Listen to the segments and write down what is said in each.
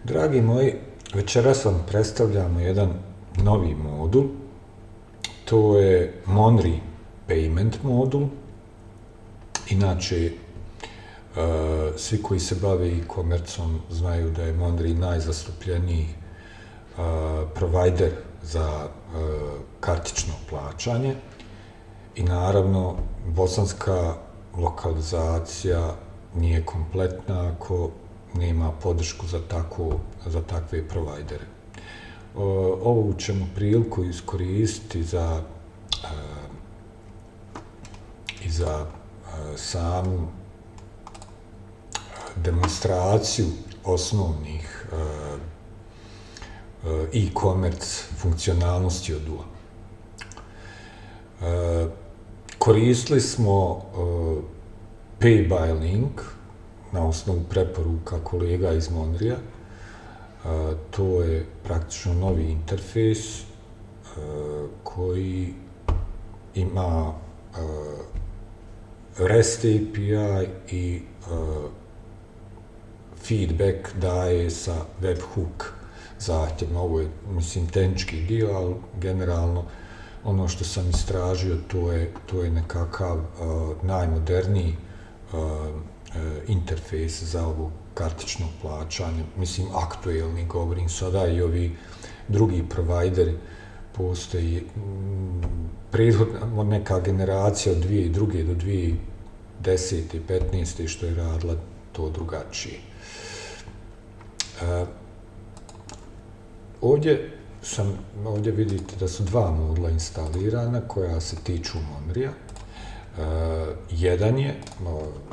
Dragi moji, večeras vam predstavljamo jedan novi modul. To je Monri Payment modul. Inače, svi koji se bave e-commerceom znaju da je Monri najzastupljeniji provider za kartično plaćanje i naravno bosanska lokalizacija nije kompletna ako nema podršku za takve provajdere. Ovu ćemo priliku iskoristiti za samu demonstraciju osnovnih e-commerce funkcionalnosti od DUA. Koristili smo Pay by Link na osnovu preporuka kolega iz Monrija. To je praktično novi interfejs koji ima REST API i feedback daje sa webhook zahtjevno. Ovo je, tehnički dio, ali generalno ono što sam istražio, to je nekakav najmoderniji interfejs za ovo kartično plaćanje. Aktuelni, govorim sada, i ovi drugi provajderi postoji. Prethodna neka generacija od 2002. do 2010. i 2015. što je radila to drugačije. Ovdje vidite da su dva modula instalirana koja se tiču Monrija. Jedan je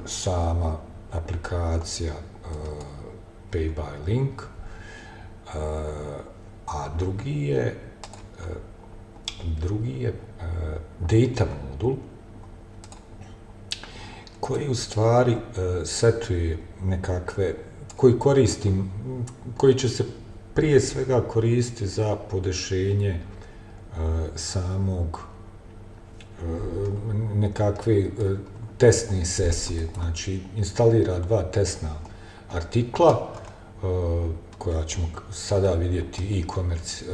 sama aplikacija Pay by Link, a drugi je data modul koji u stvari setuje nekakve, koji će se prije svega koristiti za podešenje samog nekakve testne sesije. Znači, instalira dva testna artikla koja ćemo sada vidjeti e-commerce,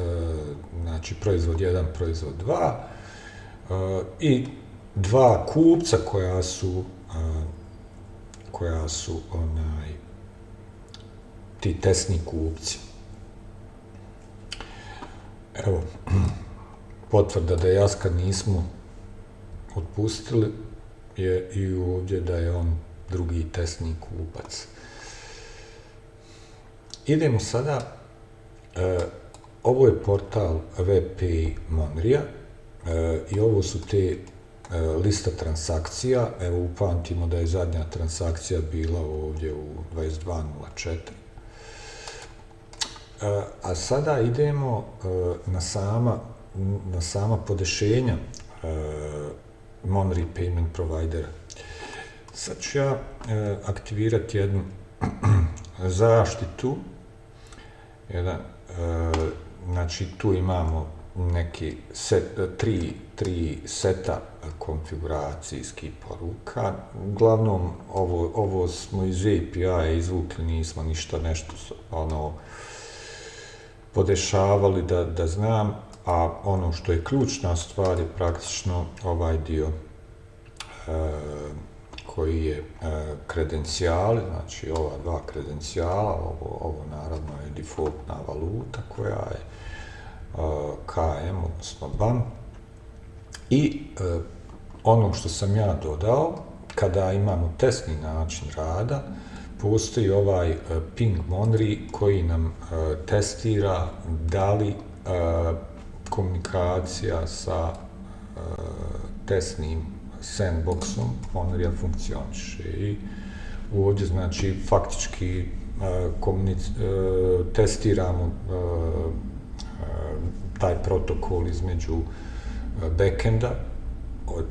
znači proizvod 1, proizvod 2 i dva kupca koja su ti testni kupci. Evo, potvrda da Jaska nismo otpustili je i ovdje da je on drugi testni kupac. Idemo sada, ovo je portal WebPay Monrija i ovo su te lista transakcija. Evo, upamtimo da je zadnja transakcija bila ovdje u 22.04. A sada idemo na sama podešenja Monri Payment providera. Sad ću ja aktivirati jednu zaštitu. Znači, tu imamo neki tri seta konfiguracijskih poruka. Uglavnom, ovo smo iz API-a izvukli, nismo ništa nešto podešavali da znam, a ono što je ključna stvar je praktično ovaj dio koji je kredencijali, znači ova dva kredencijala, ovo naravno je defaultna valuta koja je KM, odnosno BAM. I ono što sam ja dodao, kada imamo testni način rada, postoji ovaj ping Monri koji nam testira da li komunikacija sa testnim sandboxom Monrija funkcioniše. I ovdje, znači, faktički testiramo taj protokol između backenda,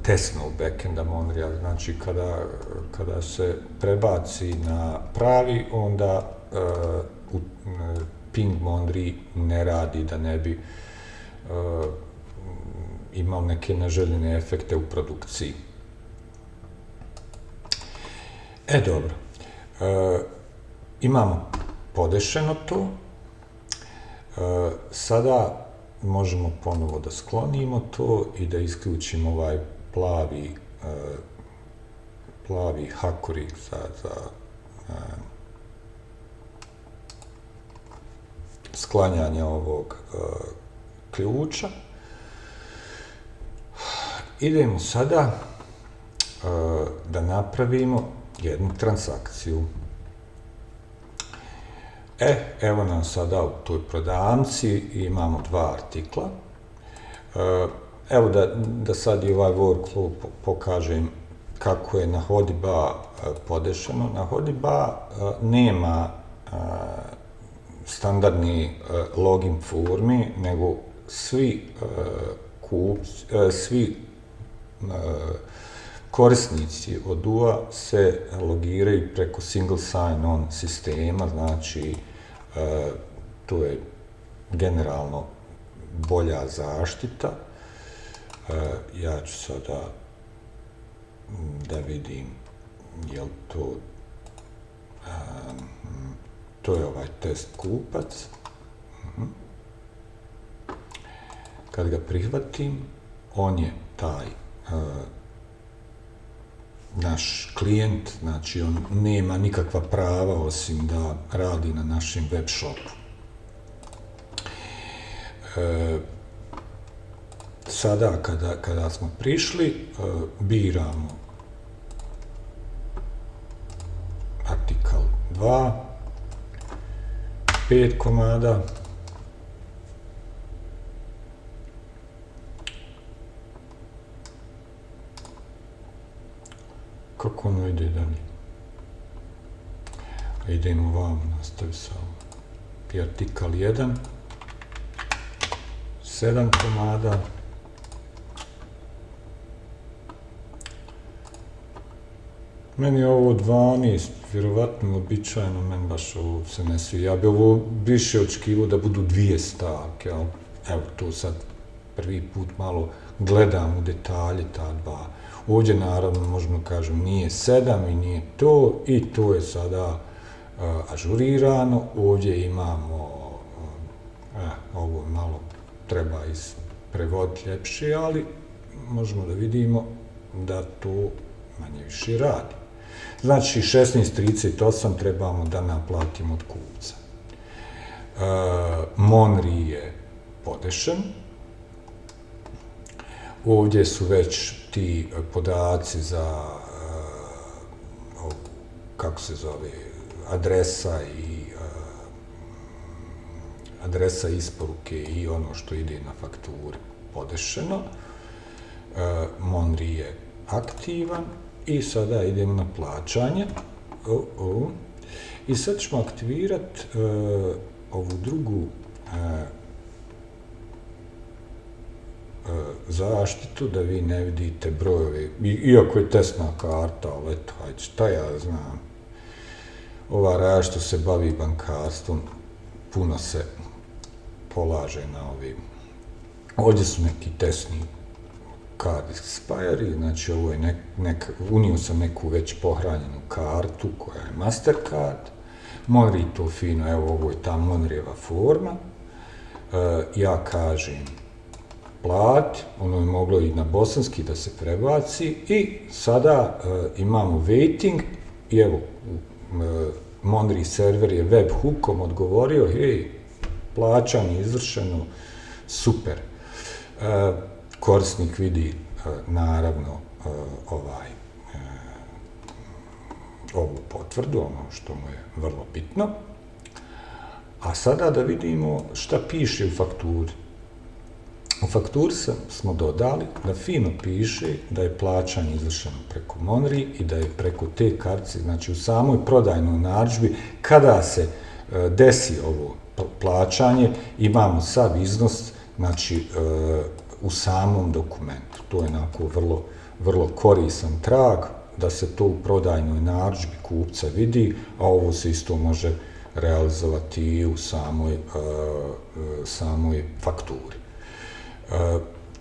testnog backenda Monrija. Znači, kada se prebaci na pravi, onda ping Monri ne radi da ne bi imao neke neželjene efekte u produkciji. Dobro. Imamo podešeno to. Sada možemo ponovo da sklonimo to i da isključimo ovaj plavi hakorik za sklanjanje ovog ključa. Idemo sada da napravimo jednu transakciju. Evo nam sada u toj prodavnici imamo dva artikla. Evo da sad i ovaj workflow pokažem kako je na Hodiba podešeno. Na Hodiba nema standardni login formi, nego svi korisnici Odoo se logiraju preko single sign-on sistema, znači to je generalno bolja zaštita. Ja ću sada da vidim jel to je ovaj test kupac. Kad ga prihvatim, on je taj naš klijent, znači on nema nikakva prava osim da radi na našem web shopu. Sada kada smo prišli, biramo artikal 2, 5 komada. Kako ono ide dalje? Idemo vam, nastavi sa artikal 1, 7 komada. Meni je ovo 12, vjerovatno običajno, meni baš ovo se ne svija. Ja bi ovo više očekivao da budu 2 stavke, ali evo to sad prvi put malo gledam u detalje ta dva. Ovdje naravno možemo kažem nije 7 i nije to, i to je sada ažurirano. Ovdje imamo, ovo malo treba prevoditi ljepše, ali možemo da vidimo da to manje više radi. Znači 16.38 trebamo da naplatimo od kupca. Monri je podešen. Ovdje su već ti podaci za, kako se zove, adresa isporuke i ono što ide na fakturi podešeno. Monri je aktivan i sada idemo na plaćanje. I sad ćemo aktivirati ovu drugu zaštitu, da vi ne vidite brojeve, iako je testna karta, ali eto, hajde, šta ja znam. Ova rada što se bavi bankarstvom, puno se polaže na ovim. Ovdje su neki testni card expiry, znači ovo je unio sam neku već pohranjenu kartu koja je Mastercard. Monri to fino, evo ovo je ta Monrijeva forma. Ja kažem plati, ono je moglo i na bosanski da se prebaci i sada imamo waiting i evo Monri server je webhookom odgovorio, hej, plaćanje izvršeno, super. Korisnik vidi naravno ovu potvrdu, ono što mu je vrlo bitno. A sada da vidimo šta piše u fakturi. U fakturi smo dodali da fino piše da je plaćanje izvršeno preko Monri i da je preko te kartice, znači u samoj prodajnoj narudžbi, kada se desi ovo plaćanje, imamo sav iznos, znači u samom dokumentu. To je onako vrlo koristan trag da se to u prodajnoj narudžbi kupca vidi, a ovo se isto može realizovati i u samoj fakturi.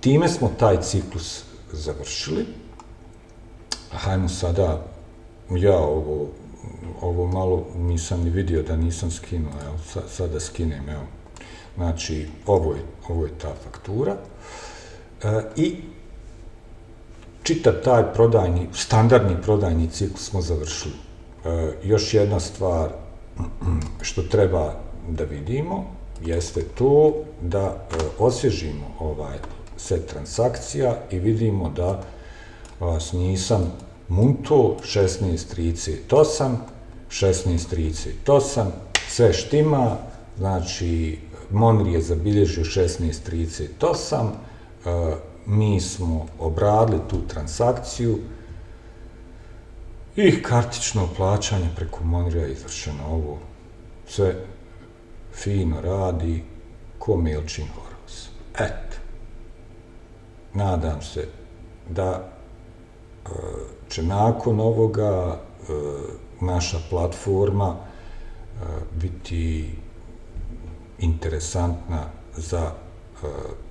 Time smo taj ciklus završili. Hajmo sada, ja ovo ovo malo nisam ni vidio da nisam skinuo, evo, sada skinem, evo. Znači, ovo je ta faktura. I čitav taj standardni prodajni ciklus smo završili. Još jedna stvar što treba da vidimo jeste to da osvježimo ovaj set transakcija i vidimo da vas nisam munto 16.38, sve štima, znači Monir je zabilježio 16.38, mi smo obradili tu transakciju i kartično plaćanje preko Monira je izvršeno. Ovo sve fino radi ko MailChimp Horus. Eto, nadam se da će nakon ovoga naša platforma biti interesantna za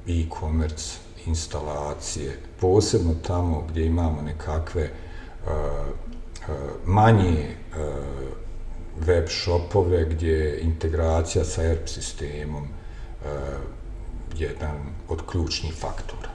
e-commerce instalacije, posebno tamo gdje imamo nekakve manje web shopove gdje je integracija sa ERP sistemom jedan od ključnih faktora.